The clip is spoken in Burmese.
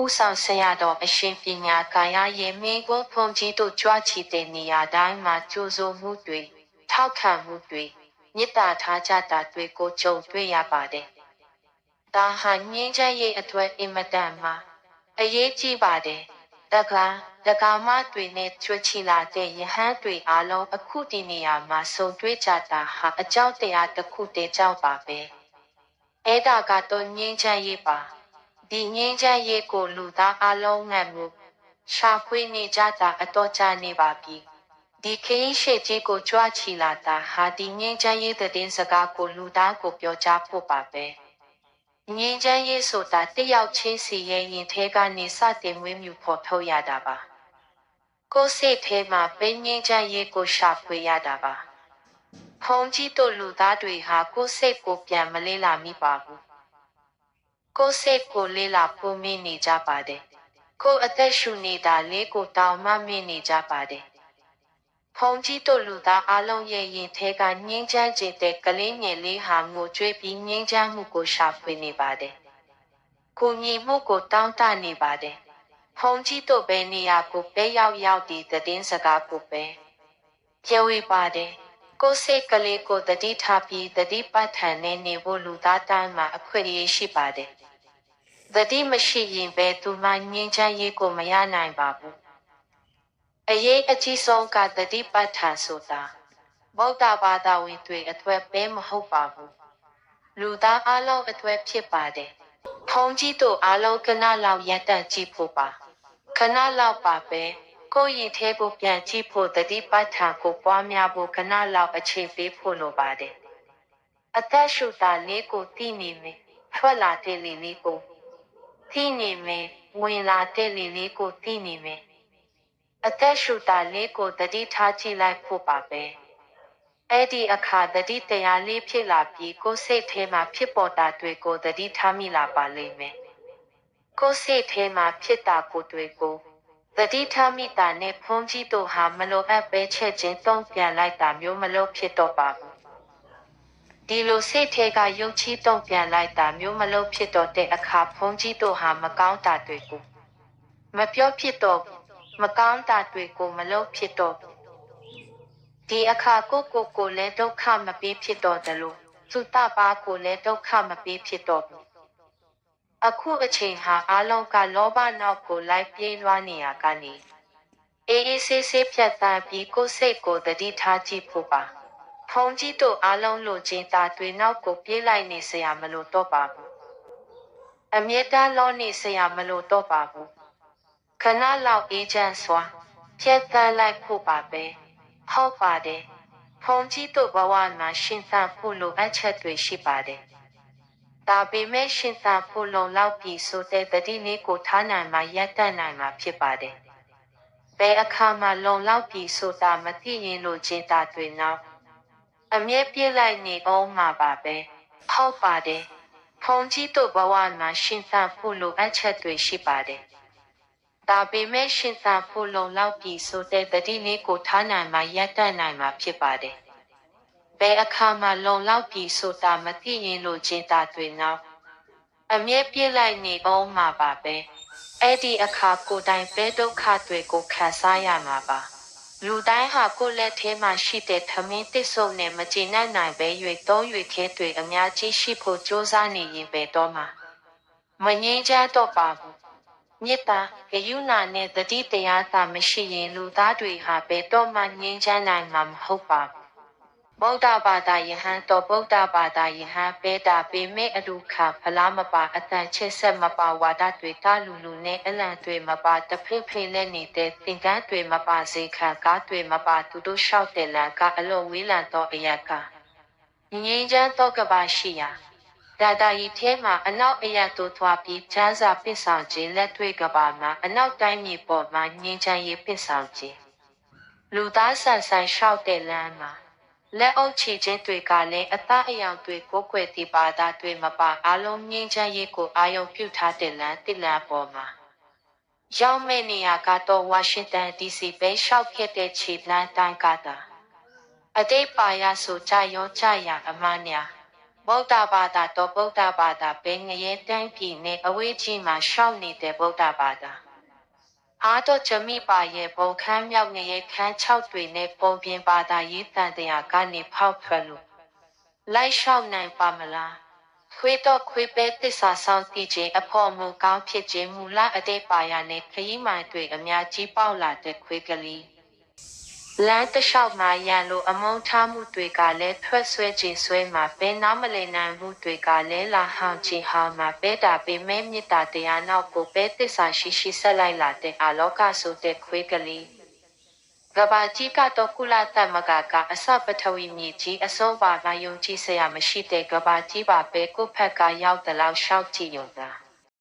ဦးဆောင်ဆရာတော်အရှင်ပညာကာယရဲ့မိဘဘုန်းကြီးတို့ကြွချီတဲ့နေရာတိုင်းမှာကြိုးစိုးမှုတွေထောက်ခံမှုတွေမေတ္တာထားကြတာတွေကိုကြုံတွေ့ရပါတယ်။ဒါဟာငြိမ်းချမ်းရေးအတွက်အင်မတန်မှအရေးကြီးပါတယ်။တက္ကမတွေနဲ့ကြွချီလာတဲ့ယဟန်တွေအားလုံးအခုဒီနေရာမှာဆုံတွေ့ကြတာဟာအကြောင်းတရားတစ်ခုတည်းကြောင့်ပါပဲ။အဲ့ဒါကတော့ငြိမ်းချမ်းရေးပါ။ဒီငြိမ်းချမ်းရေးကိုလူသားအလုံးငတ်မှုရှာဖွေနေကြတာအတော်ကြာနေပါပြီ။ဒီခရီးရှည်ကြီးကိုကြွချီလာတာဟာဒီငြိမ်းချမ်းရေးသတင်းစကားကိုလူသားကိုပြောကြားဖို့ပါပဲ။ငြိမ်းချမ်းရေးဆိုတာတယောက်ချင်းစီရဲ့ရင်ထဲကနေစတင်မွေးမြူဖော်ထုတ်ရတာပါ။ကိုယ်စိတ်ထဲမှာပဲငြိမ်းချမ်းရေးကိုရှာဖွေရတာပါ။ဘုန်းကြီးတို့လူသားတွေဟာကိုယ်စိတ်ကိုပြန်မလေ့လာမိပါဘူး။ကိုယ်စိတ်ကိုလေ့လာဖို့မင်းနေကြပါတယ်။ကိုယ်အသက်ရှူနေတာလေးကိုတောင်မှမင်းနေကြပါတယ်။ဘုန်းကြီးတို့လူသားအလုံးရဲ့ရင်ထဲကငြိမ်းချမ်းခြင်းတဲ့ကလေးငယ်လေးဟာငိုကြွေးပြီးငြိမ်းချမ်းမှုကိုရှာဖွေနေပါတယ်။ကိုညီမှုကိုတောင်းတနေပါတယ်။ဘုန်းကြီးတို့ပဲနေရာကိုပဲရောက်ဒီသတင်းစကားကိုပဲပြောဝေပါတယ်။ကိုယ်စိတ်ကလေးကိုတတိထားပြီးတတိပတ်ထန်နေနေဖို့လူသားတိုင်းမှာအခွင့်အရေးရှိပါတယ်။တတိမရှိရင်ပဲသူမှငြိမ်းချမ်းရေးကိုမရနိုင်ပါဘူး။အရေးအကြီးဆုံးကတတိပတ်ထန်ဆိုတာဗုဒ္ဓဘာသာဝင်တွေအတွက်ပဲမဟုတ်ပါဘူး။လူသားအလုံးအတွက်ဖြစ်ပါတယ်။ဘုန်းကြီးတို့အလုံးခဏလောက်ရပ်တန့်ကြည့်ဖို့ပါ။ခဏလောက်ပါပဲ။ကိုယ့်ရင်ထဲကိုပြန်ကြည့်ဖို့တတိပတ်ထန်ကိုပွားများဖို့ခဏလောက်အချိန်ပေးဖို့လိုပါတယ်။အသက်ရှူတာလေးကိုသိနေမယ်။ထွက်လာတဲ့လေလေးကိုသိနေမယ်။ဝင်လာတဲ့လေလေးကိုသိနေမယ်။အသက်ရှူတာလေးကိုတတိထားကြည့်လိုက်ဖို့ပါပဲ။အဲ့ဒီအခါတတိတရားလေးဖြစ်လာပြီးကိုယ်စိတ်ထဲမှာဖြစ်ပေါ်တာတွေကိုတတိထားမိလာပါလိမ့်မယ်။ကိုယ်စိတ်ထဲမှာဖြစ်တာကိုတွေကိုတတိထားမိတာနဲ့ဘုန်းကြီးတို့ဟာမလိုအပ်ပဲချက်ချင်းတုံ့ပြန်လိုက်တာမျိုးမလို့ဖြစ်တော့ပါဘူး။ဒီလိုစိတ်ထဲကယုံကြည်တုံ့ပြန်လိုက်တာမျိုးမလို့ဖြစ်တော့တဲ့အခါဘုန်းကြီးတို့ဟာမကောင်းတာတွေကိုမပြောဖြစ်တော့ဘူး။မကောင်းတာတွေကိုမလုပ်ဖြစ်တော့ဘူး။ဒီအခါကိုလည်းဒုက္ခမပေးဖြစ်တော့တယ်လို့သူတပါကိုလည်းဒုက္ခမပေးဖြစ်တော့ဘူး။အခုအချိန်ဟာအလုံးကလောဘနောက်ကိုလိုက်ပြေးလွှားနေရကနေအေးအေးဆေးဆေးဖြတ်သန်းပြီးကိုယ်စိတ်ကိုတတိထားကြည့်ဖို့ပါ။ဘုန်းကြီးတို့အလုံးလိုချင်တာတွေနောက်ကိုပြေးလိုက်နေစရာမလိုတော့ပါဘူး။အမြဲတမ်းလောနေစရာမလိုတော့ပါဘူး။ခဏလောက်အေးချမ်းစွာဖြတ်သန်းလိုက်ဖို့ပါပဲ။ဟုတ်ပါတယ်။ဘုန်းကြီးတို့ဘဝမှာရှင်သန်ဖို့လိုအပ်ချက်တွေရှိပါတယ်။ဒါပေမဲ့ရှင်သန်ဖို့လုံလောက်ပြီးဆိုတဲ့တတိလေးကိုထားနိုင်မှရပ်တန့်နိုင်မှာဖြစ်ပါတယ်။ဘယ်အခါမှလုံလောက်ပြီးဆိုတာမသိရင်လိုချင်တာတွေနောက်အမြဲပြေးလိုက်နေအောင်မှာပါပဲ။ဟုတ်ပါတယ်။ဘုန်းကြီးတို့ဘဝမှာရှင်သန်ဖို့လိုအပ်ချက်တွေရှိပါတယ်။ဒါပေမဲ့ရှင်သန်ဖို့လုံလောက်ပြီးဆိုတဲ့တတိလေးကိုထားနိုင်မှရပ်တန့်နိုင်မှာဖြစ်ပါတယ်။ဘယ်အခါမှလုံလောက်ပြီးဆိုတာမသိရင်လိုချင်တာတွေနောက်အမြဲပြေးလိုက်နေအောင်မှာပါပဲ။အဲ့ဒီအခါကိုယ်တိုင်ပဲဒုက္ခတွေကိုခံစားရမှာပါ။လူတိုင်းဟာကိုယ်လက်ထဲမှာရှိတဲ့ထမင်းတစ်စုံနဲ့မကျေနပ်နိုင်ပဲ၍သုံး၍ခဲတွေအများကြီးရှိဖို့ကြိုးစားနေရင်ပဲတော့မှာမငြိမ်းချမ်းတော့ပါဘူး။မေတ္တာဂရုဏာနဲ့တတိတရားသာမရှိရင်လူသားတွေဟာဘယ်တော့မှငြိမ်းချမ်းနိုင်မှာမဟုတ်ပါဘူး။ဗုဒ္ဓဘာသာယဟန်တော်ဗုဒ္ဓဘာသာယဟန်ပဲတာပေမဲ့အဒုက္ခဖလားမပါအတန်ချက်ဆက်မပါဝါဒတွေကလူနဲ့အလံတွေမပါတဖိဖိနဲ့နေတဲ့သင်္ကန်းတွေမပါစေခံကားတွေမပါသူတို့လျှောက်တဲ့လမ်းကအလုံးဝေးလံတော့အရကငြိမ်းချမ်းတော့ကပါရှိရာဒါတာဤထဲမှာအနောက်အရတို့သွားပြီးချမ်းစာပစ်ဆောင်ခြင်းလက်တွေကပါမှာအနောက်တိုင်းမြေပေါ်မှာငြိမ်းချမ်းရေးပစ်ဆောင်ခြင်းလူသားဆန်ဆိုင်လျှောက်တဲ့လမ်းမှာလက်အုပ်ချခြင်းတွေကလည်းအသားအယောင်တွေကိုကွယ်တီပါတာတွေမပါအလုံးငြိမ်းချမ်းရေးကိုအာရုံပြုထားတဲ့လမ်းတစ်လမ်းပေါ်မှာရောက်မဲ့နေရာကတော့ဝါရှင်တန် DC ပဲလျှောက်ခဲ့တဲ့ခြေလမ်းတိုင်းကသာအတိတ်ပါရဆိုကြရောကြရအမညာဗ ဗုဒ္ဓဘာသာတော့ဗုဒ္ဓဘာသာပဲငရဲတိုင်းပြည်နဲ့အဝေးကြီးမှာရှောက်နေတဲ့ဗုဒ္ဓဘာသာအားတော့ဂျမိပါရဲ့ဘုံခန်းမြောက်ငရဲခန်း6တွေနဲ့ပုံပြင်ဘာသာရေးတန်တရားကနေဖောက်ထွက်လို့လိုက်လျှောက်နိုင်ပါမလားခွေတော့ခွေပဲတစ္ဆာဆောင်တည်ခြင်းအဖို့မူကောင်းဖြစ်ခြင်းမူလအတိတ်ပါရနဲ့ခရီးမှန်တွေအများကြီးပေါက်လာတဲ့ခွေကလေးလမ်းတစ်လျှောက်မှာရန်လိုအမုန်းထားမှုတွေကလည်းထွက်ဆွဲခြင်းဆွဲမှာပဲနားမလည်နိုင်မှုတွေကလည်းလာဟောင်းခြင်းဟောင်းမှာပဲတာပေမဲ့မေတ္တာတရားနောက်ကိုပဲတစ္ဆာရှိရှိဆက်လိုက်လာတဲ့အလောကဆိုတဲ့ခွေကလေးကဘာကြီးကတော့ကုလသမဂ္ဂကအစပထဝီမြေကြီးအစိုးပါလာယုံကြည်စရာမရှိတဲ့ကဘာကြီးပါပဲကိုဖက်ကရောက်တဲ့လောက်ရှောက်ကြည့်ရုံသာ